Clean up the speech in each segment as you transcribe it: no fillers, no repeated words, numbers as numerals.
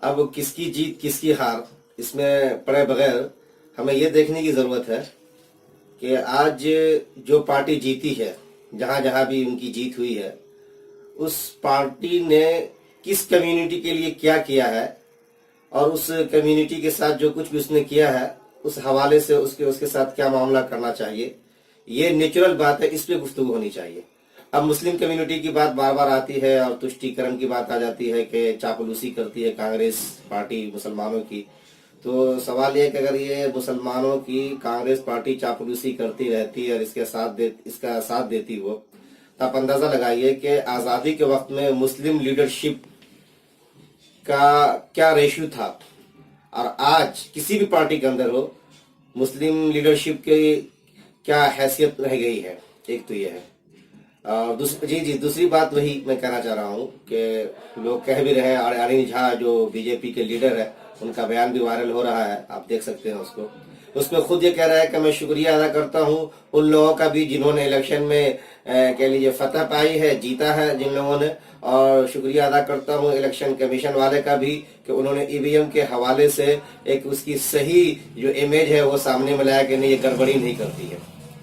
اب کس کی جیت کس کی ہار اس میں پڑے بغیر ہمیں یہ دیکھنے کی ضرورت ہے کہ آج جو پارٹی جیتی ہے، جہاں جہاں بھی ان کی جیت ہوئی ہے، اس پارٹی نے کس کمیونٹی کے لیے کیا کیا ہے، اور اس کمیونٹی کے ساتھ جو کچھ بھی اس نے کیا ہے اس حوالے سے اس کے ساتھ کیا معاملہ کرنا چاہیے. یہ نیچرل بات ہے، اس پہ گفتگو ہونی چاہیے. اب مسلم کمیونٹی کی بات بار بار آتی ہے اور تشتی کرن کی بات آ جاتی ہے کہ چاپلوسی کرتی ہے کانگریس پارٹی مسلمانوں کی. تو سوال یہ ہے کہ اگر یہ مسلمانوں کی کانگریس پارٹی چاپلوسی کرتی رہتی ہے اور اس کا ساتھ دیتی ہو، تو آپ اندازہ لگائیے کہ آزادی کے وقت میں مسلم لیڈرشپ کا کیا ریشیو تھا، اور آج کسی بھی پارٹی کے اندر ہو مسلم لیڈرشپ کی کیا حیثیت رہ گئی ہے. ایک تو یہ ہے. اور دوسری بات وہی میں کہنا چاہ رہا ہوں کہ لوگ کہہ بھی رہے ہیں، ارین جھا جو بی جے پی کے لیڈر ہے ان کا بیان بھی وائرل ہو رہا ہے، آپ دیکھ سکتے ہیں اس میں خود یہ کہہ رہا ہے کہ میں شکریہ ادا کرتا ہوں ان لوگوں کا بھی جنہوں نے الیکشن میں کہہ لیجیے فتح پائی ہے، جیتا ہے جن لوگوں نے، اور شکریہ ادا کرتا ہوں الیکشن کمیشن والے کا بھی کہ انہوں نے ای وی ایم کے حوالے سے ایک اس کی صحیح جو امیج ہے وہ سامنے میں لایا کہ نہیں، یہ گڑبڑی نہیں کرتی ہے.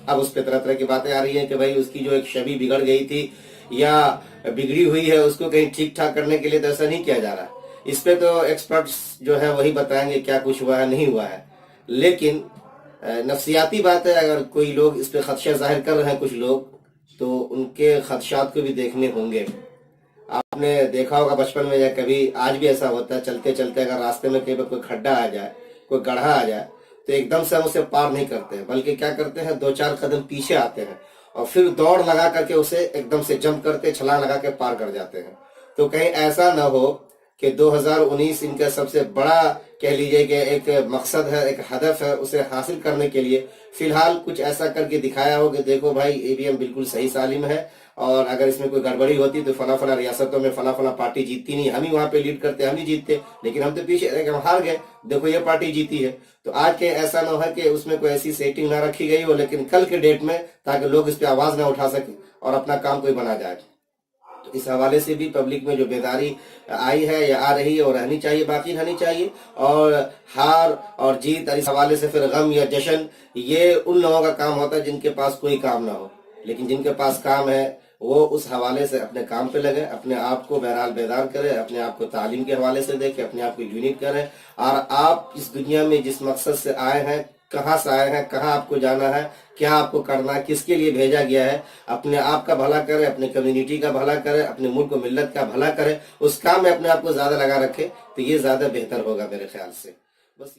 اب اس پہ طرح طرح کی باتیں آ رہی ہیں کہ بھائی اس کی جو ایک چھوی بگڑ گئی تھی یا بگڑی ہوئی ہے اس کو کہیں ٹھیک ٹھاک کرنے کے لیے تو ایسا نہیں کیا جا رہا. اس پہ تو ایکسپرٹس جو ہے وہی بتائیں گے کیا کچھ ہوا ہے نہیں ہوا ہے. لیکن نفسیاتی بات ہے، اگر کوئی لوگ اس پہ خدشہ ظاہر کر رہے ہیں کچھ لوگ، تو ان کے خدشات کو بھی دیکھنے ہوں گے. آپ نے دیکھا ہوگا بچپن میں یا کبھی آج بھی ایسا ہوتا ہے، چلتے چلتے اگر راستے میں کہیں پہ کوئی کھڈا آ جائے، کوئی گڑھا آ جائے، تو ایک دم سے ہم اسے پار نہیں کرتے ہیں، بلکہ کیا کرتے ہیں، 2-4 قدم پیچھے آتے ہیں اور پھر دوڑ لگا کر کے اسے ایک دم سے جمپ کرتے، چھلانگ لگا کے پار کر جاتے ہیں. تو کہیں ایسا نہ ہو کہ 2019 ان کا سب سے بڑا کہہ لیجئے کہ ایک مقصد ہے، ایک ہدف ہے، اسے حاصل کرنے کے لیے فی الحال کچھ ایسا کر کے دکھایا ہو کہ دیکھو بھائی ای وی ایم بالکل صحیح سالم ہے، اور اگر اس میں کوئی گڑبڑی ہوتی تو فلاں فلاں ریاستوں میں فلاں فلاں پارٹی جیتتی نہیں، ہم ہی وہاں پہ لیڈ کرتے، ہم ہی جیتتے، لیکن ہم تو پیچھے رہ گئے، ہم ہار گئے، دیکھو یہ پارٹی جیتی ہے. تو آج کے ایسا نہ ہو کہ اس میں کوئی ایسی سیٹنگ نہ رکھی گئی ہو، لیکن کل کے ڈیٹ میں تاکہ لوگ اس پہ آواز نہ اٹھا سکیں اور اپنا کام کوئی بنا جائے. تو اس حوالے سے بھی پبلک میں جو بیداری آئی ہے یا آ رہی ہے اور رہنی چاہیے، باقی رہنی چاہیے. اور ہار اور جیت اور اس حوالے سے پھر غم یا جشن، یہ ان لوگوں کا کام ہوتا ہے جن کے پاس کوئی کام نہ ہو. لیکن جن کے پاس کام ہے وہ اس حوالے سے اپنے کام پہ لگے، اپنے آپ کو بہرحال بیدار کرے، اپنے آپ کو تعلیم کے حوالے سے دیکھے، اپنے آپ کو یونٹ کرے. اور آپ اس دنیا میں جس مقصد سے آئے ہیں، کہاں سے آئے ہیں، کہاں آپ کو جانا ہے، کیا آپ کو کرنا ہے، کس کے لیے بھیجا گیا ہے، اپنے آپ کا بھلا کرے، اپنے کمیونٹی کا بھلا کرے، اپنے ملک و ملت کا بھلا کرے، اس کام میں اپنے آپ کو زیادہ لگا رکھے تو یہ زیادہ بہتر ہوگا میرے خیال سے. بس